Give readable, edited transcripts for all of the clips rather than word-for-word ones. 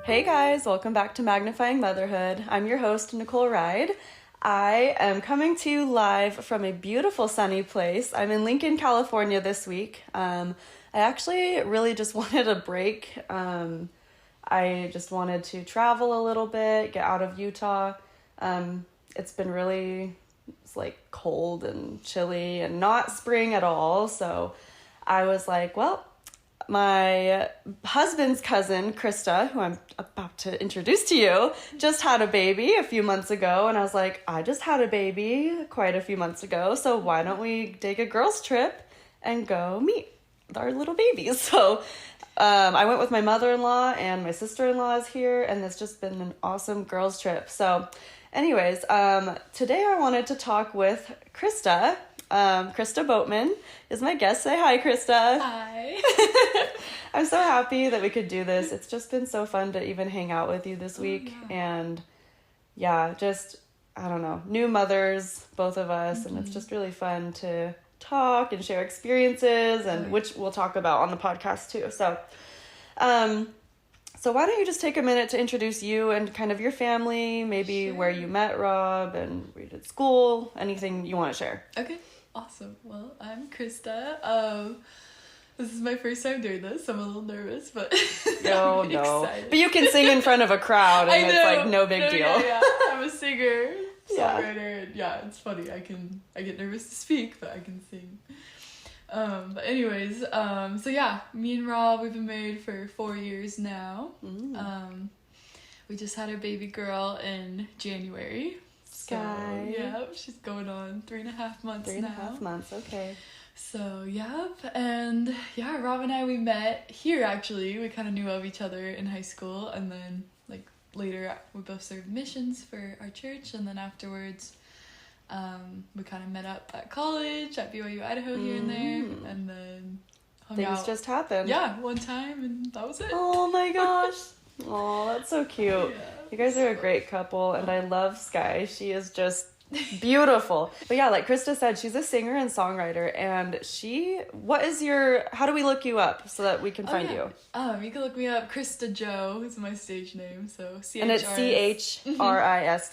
Hey guys, welcome back to Magnifying Motherhood. I'm your host, Nicole Ride. I am coming to you live from a beautiful sunny place. I'm in Lincoln, California this week. I actually really just wanted a break. I just wanted to travel a little bit, get out of Utah. It's been really, it's like cold and chilly and not spring at all. So I was like, well, my husband's cousin, Christa, who I'm about to introduce to you, just had a baby a few months ago. And I was like, I just had a baby quite a few months ago. So why don't we take a girls trip and go meet our little babies? So I went with my mother-in-law and my sister-in-law is here. And it's just been an awesome girls trip. So anyways, today I wanted to talk with Christa. Christa Boatman is my guest. Say hi, Christa. Hi. I'm so happy that we could do this. It's just been so fun to even hang out with you this week. Yeah. And yeah, just, I don't know, new mothers, both of us. And it's just really fun to talk and share experiences, and which we'll talk about on the podcast too. So why don't you just take a minute to introduce you and kind of your family, maybe Sure. where you met Rob and where you did school, anything you want to share. Okay, awesome. Well, I'm Christa. This is my first time doing this. I'm a little nervous, but No, I'm no. excited. But you can sing in front of a crowd, and I know. it's like no big deal. Yeah. I'm a singer, Yeah. songwriter, and yeah, it's funny. I get nervous to speak, but I can sing. But anyways, so yeah, me and Rob, we've been married for 4 years now. We just had our baby girl in January. Skye. So, yeah, she's going on 3.5 months 3.5 months, okay. So, yep, and yeah, Rob and I, we met here, actually. We kind of knew of each other in high school, and then, like, later we both served missions for our church, and then afterwards, we kind of met up at college, at BYU, Idaho, here and there, and then hung out. Things just happened. Yeah, one time, and that was it. Oh my gosh. Oh, that's so cute. Yeah. You guys are a great couple, and I love Skye. She is just beautiful. But yeah, like Christa said, she's a singer and songwriter, and how do we look you up so that we can find you? You can look me up. Christa Jo is my stage name, so C-H-R-S. And it's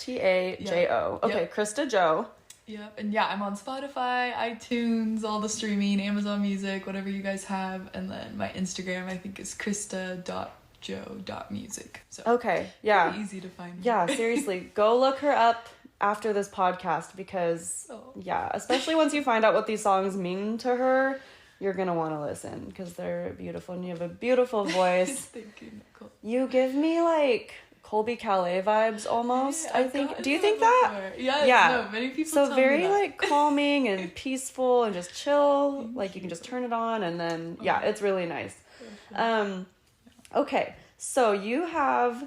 CHRISTAJO. Okay, Yep. Christa Jo. Yep, and yeah, I'm on Spotify, iTunes, all the streaming, Amazon Music, whatever you guys have, and then my Instagram, I think, is christa.jo.music. So Okay, yeah. pretty easy to find. Yeah, seriously, go look her up after this podcast because, yeah, especially once you find out what these songs mean to her, you're going to want to listen because they're beautiful and you have a beautiful voice. Thank you, Nicole. You give me like Colby Calais vibes almost, Yeah, I I've think. gotten Do you think that? before. Yeah, Yeah. no, many people So tell very me that. like calming and peaceful and just chill. Like you can just turn it on and then, yeah, it's really nice. Okay, so you have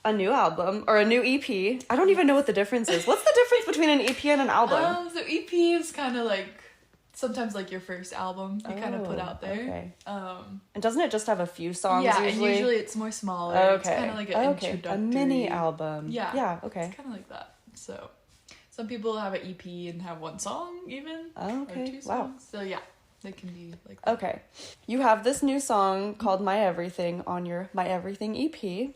a new album or a new EP. I don't even know what the difference is. What's the difference between an EP and an album? So EP is kind of like sometimes like your first album you kind of put out there. Okay. And doesn't it just have a few songs usually? and usually it's more smaller. Okay. It's kind of like an introductory. A mini album. Yeah. Yeah, okay. It's kind of like that. So some people have an EP and have one song even. Oh, Or okay. 2 songs. Wow. So yeah, they can be like that. Okay. You have this new song called My Everything on your My Everything EP,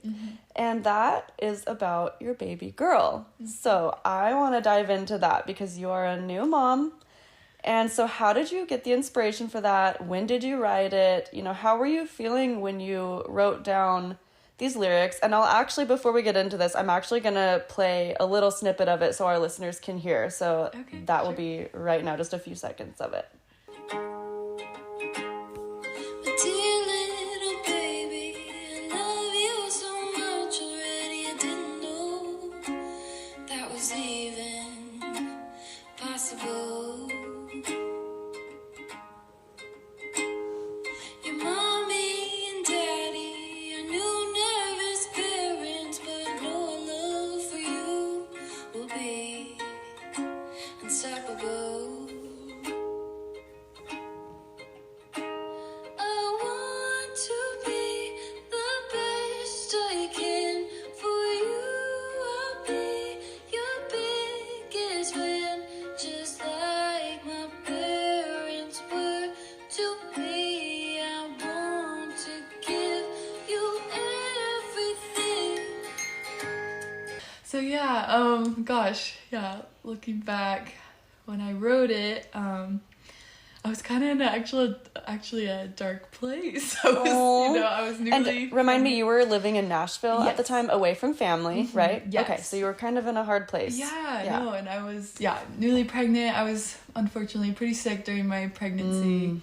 and that is about your baby girl. So I want to dive into that because you are a new mom. And so how did you get the inspiration for that? When did you write it? You know, how were you feeling when you wrote down these lyrics? And I'll actually, before we get into this, I'm actually going to play a little snippet of it so our listeners can hear. So Okay, that will sure. be right now, just a few seconds of it. Dear little baby, I love you so much already. I didn't know that was even possible. Your mommy and daddy are new nervous parents, but no love for you will be unstoppable. I want to be the best I can for you. I'll be your biggest fan, just like my parents were to me. I want to give you everything. So looking back, when I wrote it, I was kind of in actually a dark place. I was newly... And remind me, you were living in Nashville Yes. at the time, away from family, right? Yes. Okay, so you were kind of in a hard place. No, and I was, newly pregnant. I was unfortunately pretty sick during my pregnancy.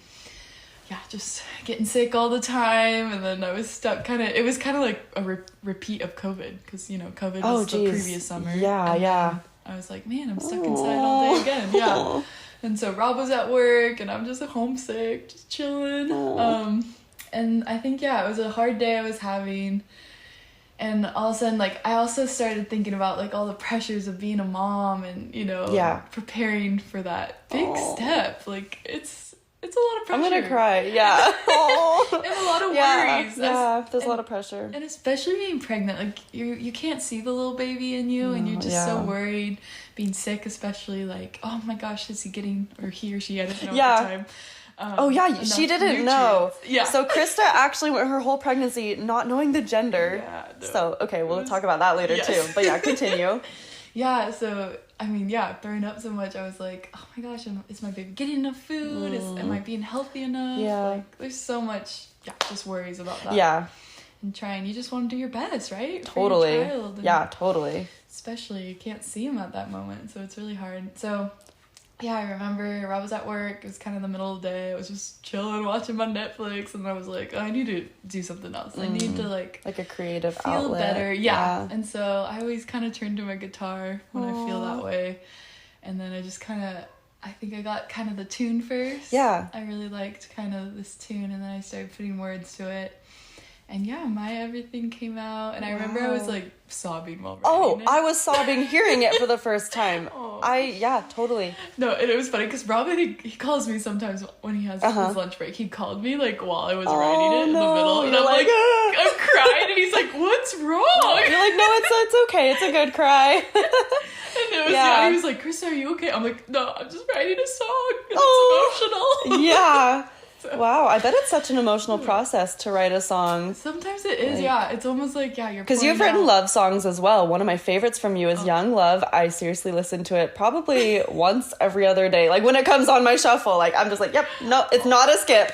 Just getting sick all the time, and then I was stuck it was kind of like a repeat of COVID, because, COVID was the previous summer. Yeah. I was like, man, I'm stuck inside all day again. Yeah. And so Rob was at work, and I'm just homesick, just chilling. And I think, it was a hard day I was having. And all of a sudden, I also started thinking about, all the pressures of being a mom and, preparing for that big step. It's a lot of pressure. I'm gonna cry. Yeah. And a lot of worries. Yeah, there's a lot of pressure. And especially being pregnant, you can't see the little baby in you, and you're just so worried. Being sick, especially, oh my gosh, is he getting, or he or she, I didn't know at the time. She didn't know. Yeah. So Christa actually went her whole pregnancy not knowing the gender. Yeah. No, so, okay, we'll talk about that later too. But yeah, continue. So, throwing up so much, I was like, oh my gosh, is my baby getting enough food? Am I being healthy enough? Yeah. There's so much, just worries about that. Yeah. And you just want to do your best, right? Totally. For your child. Yeah, totally. Especially, you can't see him at that moment, so it's really hard. So, I remember Rob was at work. It was kind of the middle of the day. I was just chilling, watching my Netflix, and I was like, I need to do something else. I need to, like a creative feel outlet. better. Yeah. And so I always kind of turn to my guitar when I feel that way. And then I just I think I got kind of the tune first. Yeah. I really liked kind of this tune, and then I started putting words to it. And My Everything came out, and I remember I was like sobbing while writing it. I was sobbing hearing it for the first time. Totally. No, and it was funny because Robin, he calls me sometimes when he has his lunch break. He called me while I was writing it in the middle, and I'm like, I'm crying, and he's like, "What's wrong?" You're like, "No, it's okay. It's a good cry." And it was he was like, "Chris, are you okay?" I'm like, "No, I'm just writing a song. It's emotional." Yeah. Wow, I bet it's such an emotional process to write a song. Sometimes it is, It's almost like, you're because you've written love songs as well. One of my favorites from you is Young Love. I seriously listen to it probably once every other day. When it comes on my shuffle, I'm just like, yep, no, it's not a skip.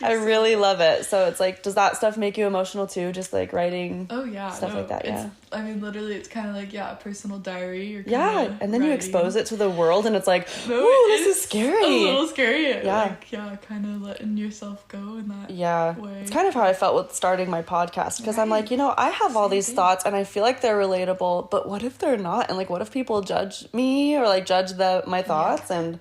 I really love it. So it's does that stuff make you emotional too? Just writing stuff like that, yeah. Literally, it's kind of a personal diary. And then you expose it to the world, and it's like, this is scary. A little scary. Yeah. Kind of letting yourself go in that way. It's kind of how I felt with starting my podcast, because I'm like, I have all these thoughts, and I feel like they're relatable, but what if they're not? And what if people judge me or judge my thoughts? And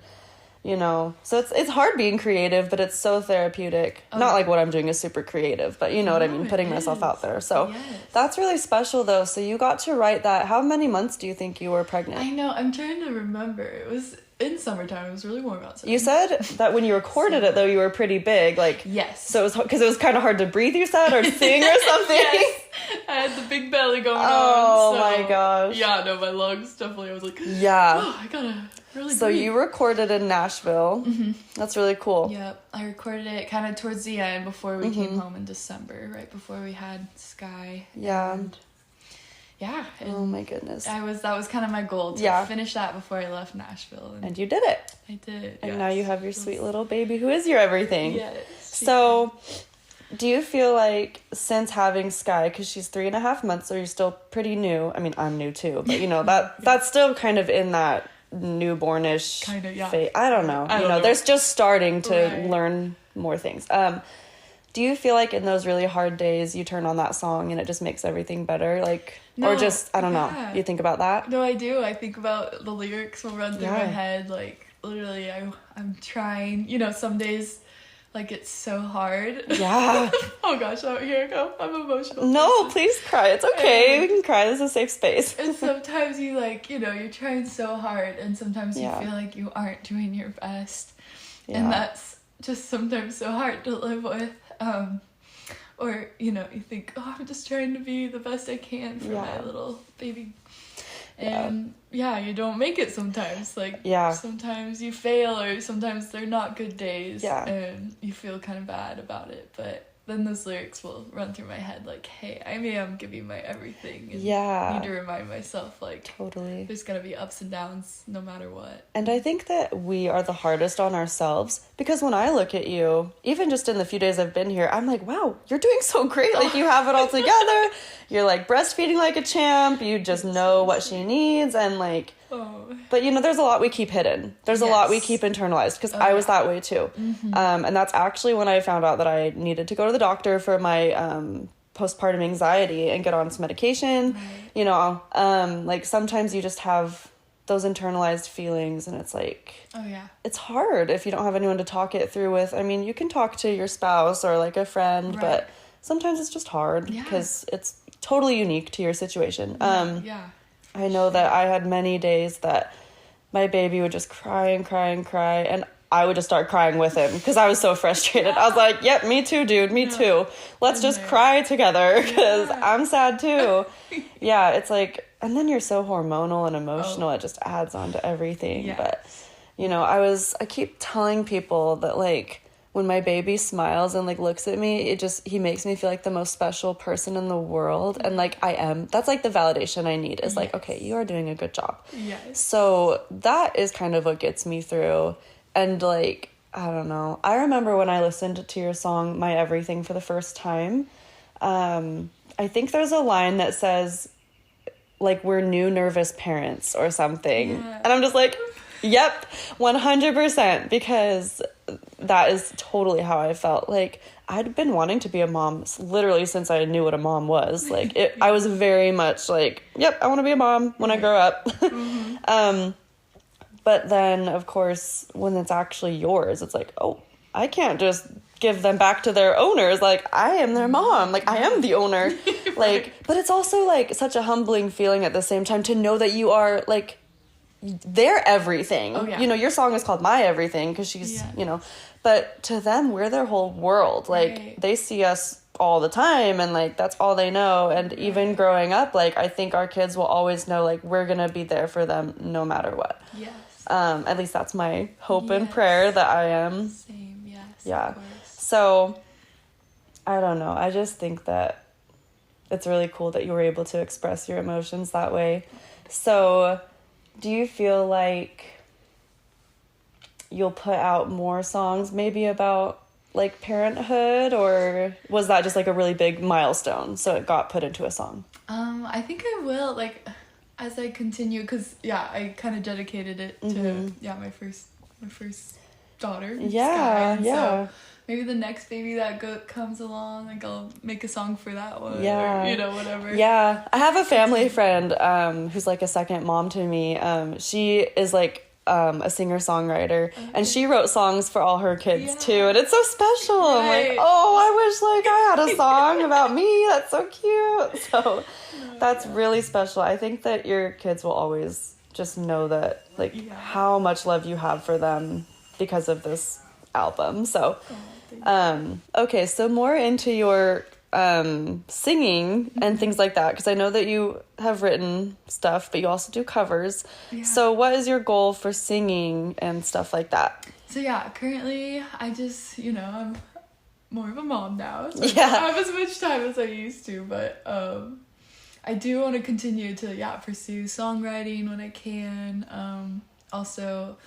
so it's hard being creative, but it's so therapeutic. Not what I'm doing is super creative, but you know what I mean, putting myself out there. So that's really special though. So you got to write that. How many months do you think you were pregnant? I know, I'm trying to remember. It was in summertime. It was really warm outside. You said that when you recorded it though, you were pretty big, yes. So it was because it was kind of hard to breathe, you said, or sing or something. Yes. I had the big belly going on. Oh my gosh. Yeah, no, my lungs definitely. I was like, I gotta really So breathe. You recorded in Nashville. Mm-hmm. That's really cool. Yep, I recorded it kind of towards the end before we came home in December, right before we had Skye. Yeah. And oh my goodness. That was kind of my goal to finish that before I left Nashville. And you did it. I did. And now you have your sweet little baby who is your everything. Yes. So, do you feel like since having Skye, because she's 3.5 months, so you're still pretty new. I mean, I'm new too, but that's still kind of in that newbornish kind of phase. I don't know. There's just starting to learn more things. Do you feel like in those really hard days you turn on that song and it just makes everything better? Or just, I don't know. You think about that? No, I do. I think about the lyrics will run through my head. Literally, I'm trying. Some days, it's so hard. Yeah. Oh gosh, here I go. I'm emotional. No, please cry. It's okay. We can cry. This is a safe space. And sometimes you you're trying so hard, and sometimes you feel like you aren't doing your best. Yeah. And that's just sometimes so hard to live with. Or, you think, I'm just trying to be the best I can for my little baby. And, you don't make it sometimes. Sometimes you fail, or sometimes they're not good days. Yeah. And you feel kind of bad about it. But then those lyrics will run through my head like, hey, I am giving my everything. And Yeah. need to remind myself, like, Totally. there's going to be ups and downs no matter what. And I think that we are the hardest on ourselves, because when I look at you, even just in the few days I've been here, I'm like, wow, you're doing so great. Like, you have it all together. You're like breastfeeding like a champ. You just know what she needs. And like, but you know, there's a lot we keep hidden. There's a lot we keep internalized, because I was that way too. And that's actually when I found out that I needed to go to the doctor for my postpartum anxiety and get on some medication. You know, like sometimes you just have those internalized feelings, and it's like, it's hard if you don't have anyone to talk it through with. I mean, you can talk to your spouse or like a friend, but sometimes it's just hard because it's totally unique to your situation. I know that I had many days that my baby would just cry and cry and cry, and I would just start crying with him because I was so frustrated. I was like, yep, me too, dude, me too. Let's just cry together because I'm sad too. It's like, and then you're so hormonal and emotional, it just adds on to everything. But, you know, I keep telling people that, like, when my baby smiles and like looks at me, he makes me feel like the most special person in the world. And like, I am, that's like the validation I need, is like, okay, you are doing a good job. So that is kind of what gets me through. And like, I don't know, I remember when I listened to your song, My Everything, for the first time, I think there's a line that says like, we're new nervous parents or something. And I'm just like, yep, 100%, because that is totally how I felt. Like, I'd been wanting to be a mom literally since I knew what a mom was. Like, I was very much like, yep, I want to be a mom when I grow up. But then, of course, when it's actually yours, it's like, oh, I can't just give them back to their owners. Like, I am their mom. Like, I am the owner. Like, but it's also like such a humbling feeling at the same time to know that you are like, they're everything. You know, your song is called My Everything because she's, you know, but to them, we're their whole world. Like, they see us all the time, and like, that's all they know. And even growing up, like, I think our kids will always know, like, we're gonna be there for them no matter what. At least that's my hope and prayer that I am. Same, yes. Yeah. So, I don't know. I just think that it's really cool that you were able to express your emotions that way. So, do you feel like you'll put out more songs maybe about like parenthood, or was that just like a really big milestone so it got put into a song? I think I will, like, as I continue, because I kind of dedicated it to my first daughter, Skye, so maybe the next baby that comes along, like, I'll make a song for that one, or, you know, whatever. I have a family friend who's like a second mom to me. She is like a singer-songwriter, and she wrote songs for all her kids too, and it's so special. I'm like, oh, I wish like I had a song about me. That's so cute. So that's really special. I think that your kids will always just know that, like, how much love you have for them because of this album. So okay, so more into your singing and things like that, because I know that you have written stuff, but you also do covers. So what is your goal for singing and stuff like that? So currently I just, you know, I'm more of a mom now, so I don't have as much time as I used to, but I do want to continue to pursue songwriting when I can. Also,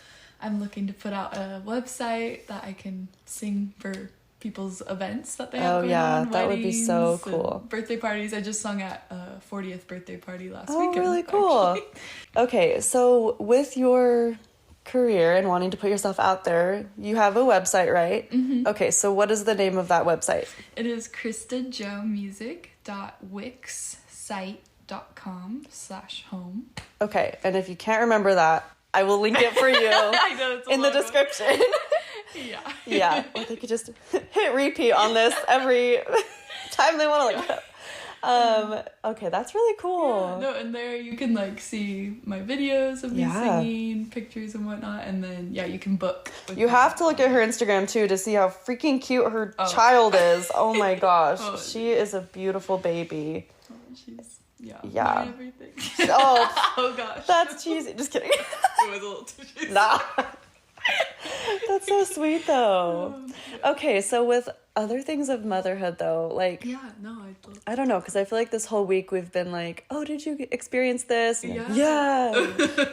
I'm looking to put out a website that I can sing for people's events that they have going on. That would be so cool. Birthday parties. I just sung at a 40th birthday party last weekend. Oh, really cool. Okay, so with your career and wanting to put yourself out there, you have a website, right? Okay, so what is the name of that website? It is christajomusic.wixsite.com/home. Okay, and if you can't remember that, I will link it for you in the description. Or they could just hit repeat on this every time they want to look it up. Okay, that's really cool. And there you can like see my videos of me singing, pictures and whatnot, and then you can book. You have to look at her Instagram too to see how freaking cute her child is. Oh my gosh, she is a beautiful baby. She's my everything. Oh gosh, that's cheesy. Just kidding. It was a little too cheesy. Nah. That's so sweet, though. Okay, so with other things of motherhood, though, like... Yeah, no, I don't know, because I feel like this whole week we've been like, oh, did you experience this? And like, Yeah.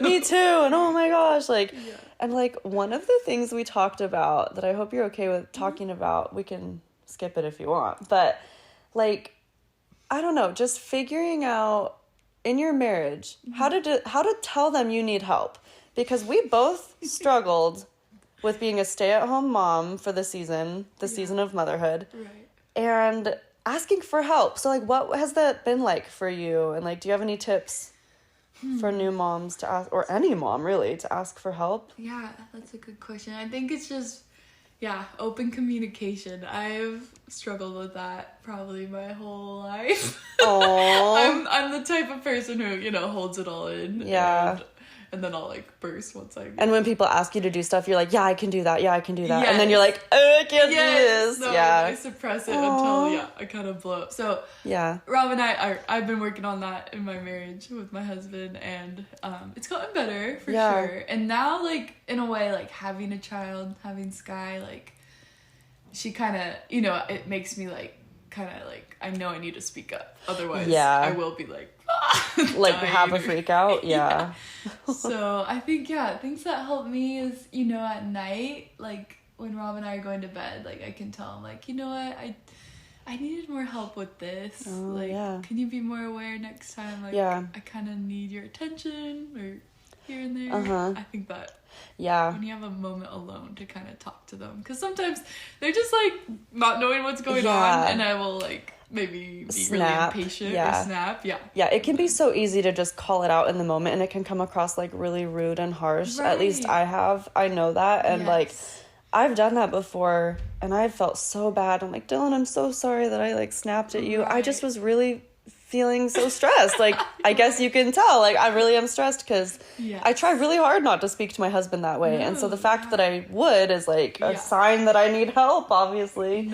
me too, and oh my gosh, like... Yeah. And, like, one of the things we talked about that I hope you're okay with talking about, we can skip it if you want, but, like, I don't know, just figuring out in your marriage how to tell them you need help. Because we both struggled with being a stay-at-home mom for the season of motherhood. Right. And asking for help. So, like, what has that been like for you? And, like, do you have any tips for new moms to ask, or any mom, really, to ask for help? Yeah, that's a good question. I think it's just, open communication. I've struggled with that probably my whole life. Aww. I'm the type of person who, holds it all in. Yeah. And then I'll, like, burst once I... And when people ask you to do stuff, you're like, yeah, I can do that. Yeah, I can do that. Yes. And then you're like, oh, I can't do this. No, yeah. I suppress it until, I kind of blow up. So, yeah. Rob and I've been working on that in my marriage with my husband, and it's gotten better, for sure. And now, like, in a way, like, having a child, having Skye, like, she kind of, it makes me, like, I know I need to speak up. Otherwise, I will be, like, like, have a freak out. Yeah. So I think, things that help me is, at night, like, when Rob and I are going to bed, like, I can tell him, like, you know what, I needed more help with this. Can you be more aware next time? Like, I kind of need your attention, or here and there. I think that when you have a moment alone to kind of talk to them, because sometimes they're just, like, not knowing what's going on, and I will, like, maybe be really impatient or snap. Yeah, it can be so easy to just call it out in the moment, and it can come across, like, really rude and harsh. At least I know that, and like, I've done that before, and I felt so bad. I'm like, Dylan, I'm so sorry that I, like, snapped at you. I just was really feeling so stressed. Like, I guess you can tell, like, I really am stressed because I try really hard not to speak to my husband that way. And so the fact that I would is, like, a sign that I need help, obviously.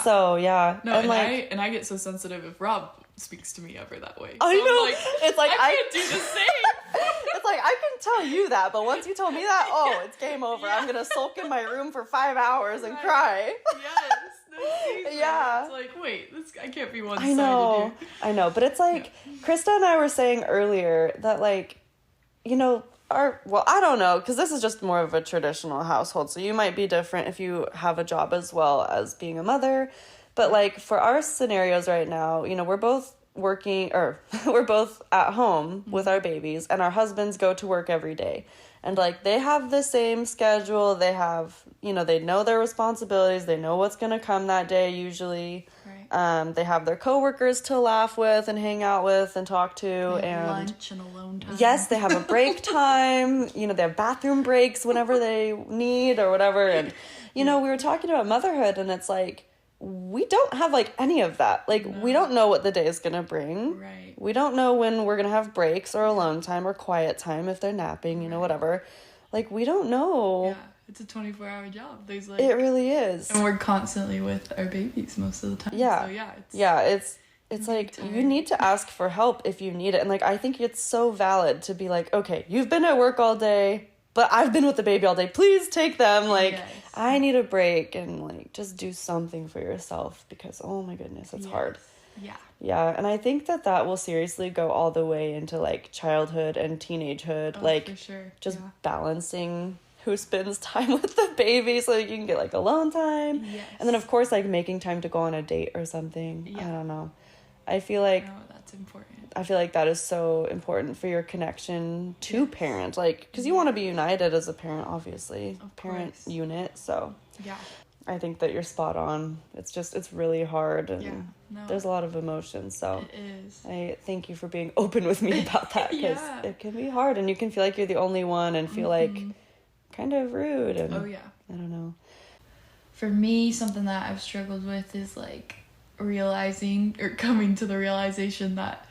So, No, and I get so sensitive if Rob speaks to me ever that way. I know. Like, it's like, I can't do the same. It's like, I can tell you that, but once you tell me that, it's game over. I'm going to sulk in my room for 5 hours and cry. Yes. It's like, wait, I can't be one-sided here. I know, but it's like, Christa and I were saying earlier that, like, I don't know, because this is just more of a traditional household, so you might be different if you have a job as well as being a mother, but, like, for our scenarios right now, we're both working, or we're both at home with our babies, and our husbands go to work every day. And, like, they have the same schedule. They have, they know their responsibilities. They know what's going to come that day, usually. Right. They have their coworkers to laugh with and hang out with and talk to. And lunch and alone time. Yes, they have a break time. They have bathroom breaks whenever they need or whatever. And, we were talking about motherhood, and it's like, we don't have, like, any of that. Like, we don't know what the day is going to bring. Right. We don't know when we're going to have breaks or alone time or quiet time if they're napping, whatever. Like, we don't know. Yeah, it's a 24-hour job. There's, like... It really is. And we're constantly with our babies most of the time. Yeah. So, it's like, you need to ask for help if you need it. And, like, I think it's so valid to be like, okay, you've been at work all day, but I've been with the baby all day. Please take them. Like, I need a break, and, like, just do something for yourself, because, oh my goodness, it's hard. Yeah. And I think that will seriously go all the way into, like, childhood and teenagehood. Like, for sure. Just balancing who spends time with the baby so you can get, like, alone time. Yes. And then, of course, like, making time to go on a date or something. I don't know. I feel like... No, that's important. I feel like that is so important for your connection to parent, like, because you want to be united as a parent, obviously, parent unit. So I think that you're spot on. It's really hard, and there's a lot of emotions. So it is. I thank you for being open with me about that, because it can be hard, and you can feel like you're the only one and feel like kind of rude. And I don't know. For me, something that I've struggled with is, like, realizing or coming to the realization that,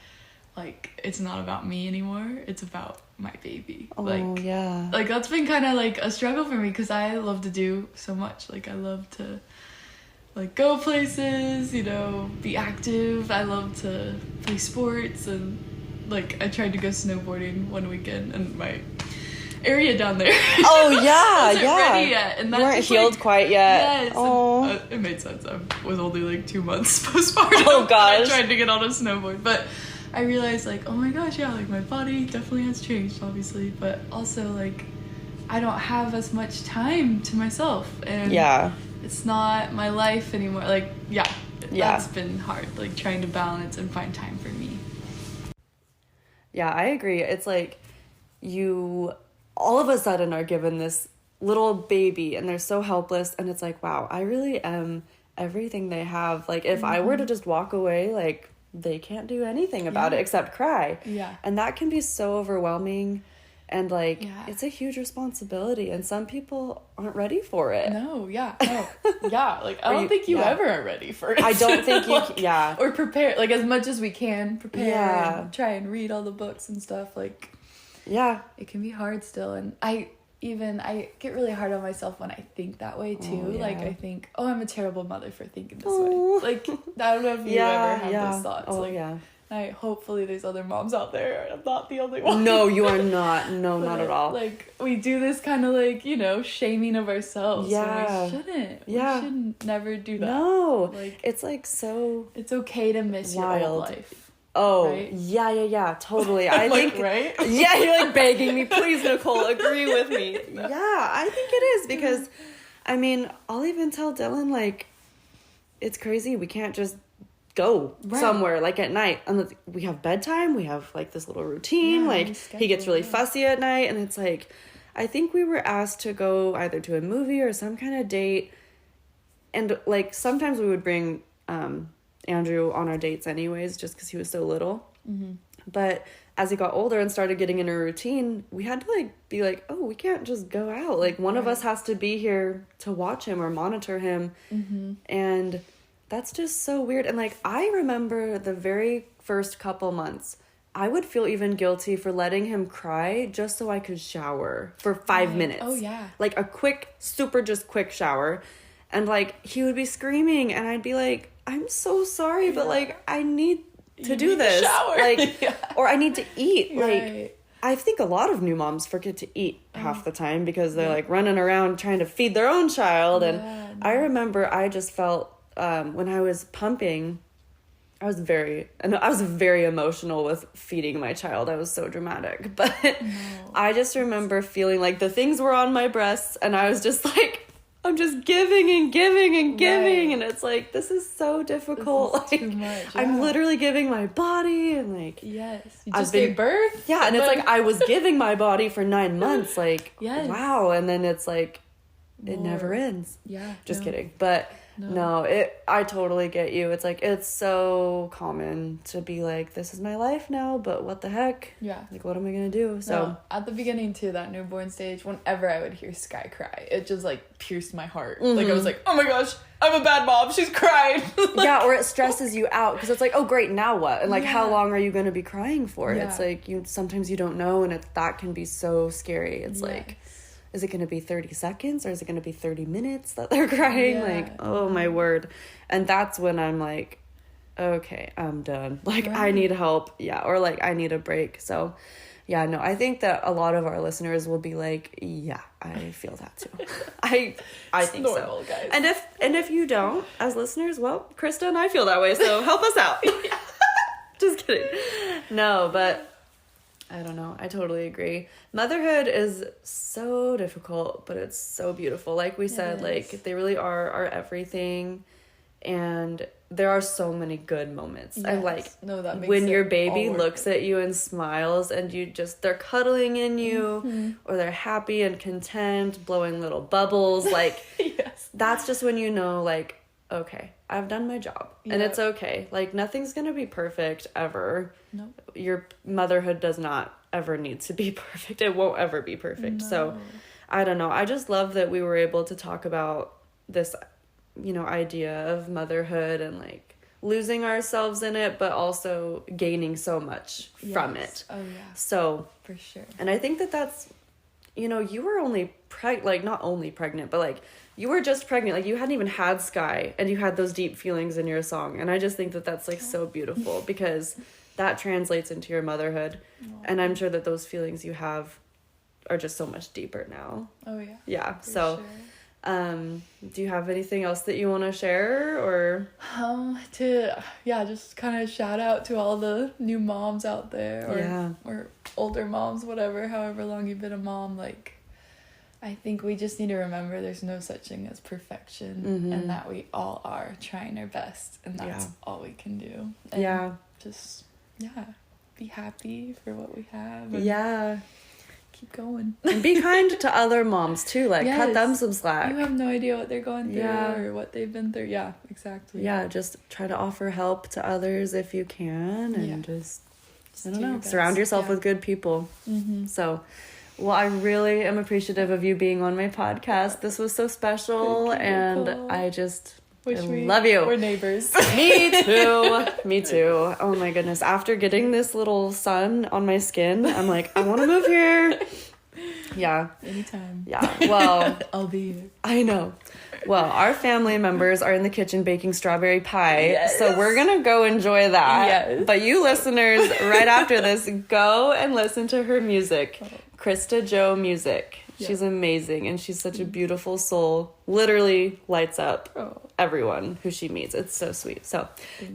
like, it's not about me anymore, it's about my baby. Like that's been kind of like a struggle for me, because I love to do so much. Like, I love to, like, go places, be active. I love to play sports, and, like, I tried to go snowboarding one weekend, and my area down there. Oh yeah, I wasn't yeah. ready yet, and You that weren't just, healed like, quite yet. Yes. Oh, It made sense. I was only like 2 months postpartum. Oh, gosh. I tried to get on a snowboard, but I realized like, oh my gosh, yeah, like my body definitely has changed, obviously, but also like I don't have as much time to myself, and yeah. it's not my life anymore. Like, Yeah. that's been hard, like trying to balance and find time for me. Yeah, I agree. It's like you all of a sudden are given this little baby and they're so helpless, and it's like, wow, I really am everything they have. Like if I were to just walk away, like they can't do anything about it except cry. Yeah. And that can be so overwhelming, and like Yeah. it's a huge responsibility, and some people aren't ready for it. No, yeah, no, yeah. Like I Or don't you- think you yeah. ever are ready for it. I don't think you Like, yeah. or prepare, like as much as we can prepare. Yeah. And try and read all the books and stuff. Like Yeah. it can be hard still, and I get really hard on myself when I think that way too. Oh, yeah. Like I think, oh, I'm a terrible mother for thinking this Oh. way. Like I don't know if you ever have those thoughts. Oh like, yeah. hopefully there's other moms out there. I'm not the only one. No, you are not. No, not at all. Like we do this kind of like, shaming of ourselves. Yeah. when we shouldn't. Yeah. We should never do that. No. Like It's like so it's okay to miss your old wild. life. Oh, Right? yeah, totally. I Like, think right? Yeah, you're like begging me, please, Nicole, agree with me. Yeah, I think it is, because I mean, I'll even tell Dylan, like, it's crazy. We can't just go somewhere like at night. And we have bedtime, we have like this little routine, Yeah, like we he gets schedule, really fussy at night, and it's like I think we were asked to go either to a movie or some kind of date, and like sometimes we would bring Andrew on our dates anyways, just because he was so little. But as he got older and started getting in a routine, we had to like be like, oh, we can't just go out. Like one of us has to be here to watch him or monitor him. And that's just so weird. And like I remember the very first couple months, I would feel even guilty for letting him cry just so I could shower for 5 minutes. Oh, yeah. Like a quick, super just quick shower. And like he would be screaming and I'd be like, I'm so sorry, but like I need to do this. shower. Like or I need to eat. Like Right. I think a lot of new moms forget to eat half the time because they're like running around trying to feed their own child. And I remember I just felt when I was pumping, I was very emotional with feeding my child. I was so dramatic, but I just remember feeling like the things were on my breasts and I was just like, I'm just giving and giving and giving. Right. And it's like, this is so difficult. This is like too much, I'm yeah. literally giving my body and like, Yes. You I've just been- gave birth. yeah. And it's like, I was giving my body for 9 months. Like, Yes. wow. And then it's like, it More. never ends. Yeah. Just no. kidding. But no, I totally get you. It's like, it's so common to be like, this is my life now, but what the heck? Yeah. Like, what am I going to do? So, No, at the beginning too, that newborn stage, whenever I would hear Skye cry, it just like pierced my heart. Like I was like, oh my gosh, I'm a bad mom. She's crying. yeah, or it stresses you out because it's like, oh, great, now what? And like, how Yeah. long are you going to be crying for? Yeah. It's like, sometimes you don't know, and that can be so scary. It's like, is it going to be 30 seconds or is it going to be 30 minutes that they're crying? Yeah. Like, oh my word. And that's when I'm like, okay, I'm done. Like, I need help. Yeah. Or like, I need a break. So yeah, no, I think that a lot of our listeners will be like, yeah, I feel that too. I think normal, so. guys. And if you don't, as listeners, well, Christa and I feel that way. So help us out. Just kidding. No, but I don't know. I totally agree. Motherhood is so difficult, but it's so beautiful. Like we said, like they really are our everything. And there are so many good moments. And like No, that makes when it your all baby worth looks it. at you and smiles and they're cuddling in you Mm-hmm. or they're happy and content, blowing little bubbles. Like Yes. that's just when you know, like, okay, I've done my job and Yep. it's okay. Like nothing's going to be perfect ever. Nope. Your motherhood does not ever need to be perfect. It won't ever be perfect. So I don't know. I just love that we were able to talk about this, idea of motherhood and like losing ourselves in it, but also gaining so much from it. Oh yeah, So, for sure. and I think that that's, you were only not only pregnant, but like you were just pregnant. Like you hadn't even had Skye and you had those deep feelings in your song. And I just think that that's like so beautiful because that translates into your motherhood. And I'm sure that those feelings you have are just so much deeper now. Oh yeah. Yeah. For So, sure. Do you have anything else that you want to share, or? Just kind of shout out to all the new moms out there, or older moms, whatever, however long you've been a mom. Like, I think we just need to remember there's no such thing as perfection, and that we all are trying our best, and that's all we can do. And just be happy for what we have. And keep going. And be kind to other moms too. Like, cut them some slack. You have no idea what they're going through or what they've been through. Yeah, exactly. Yeah, just try to offer help to others if you can, and just I don't know, surround yourself with good people. So, well, I really am appreciative of you being on my podcast. This was so special, and I just love you. We're neighbors. Me too. Me too. Oh my goodness. After getting this little sun on my skin, I'm like, I want to move here. Yeah. Anytime. Yeah. Well, I'll be here. I know. Well, our family members are in the kitchen baking strawberry pie, so we're going to go enjoy that. Yes. But you listeners, right after this, go and listen to her music. Christa Jo music. She's amazing, and she's such a beautiful soul. Literally lights up everyone who she meets. It's so sweet. So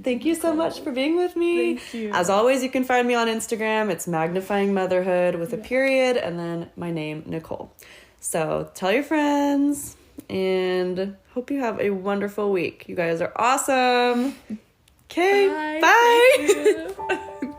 thank you so much for being with me. Thank you. As always, you can find me on Instagram. It's Magnifying Motherhood with a period and then my name, Nicole. So tell your friends, and hope you have a wonderful week. You guys are awesome. Okay, bye.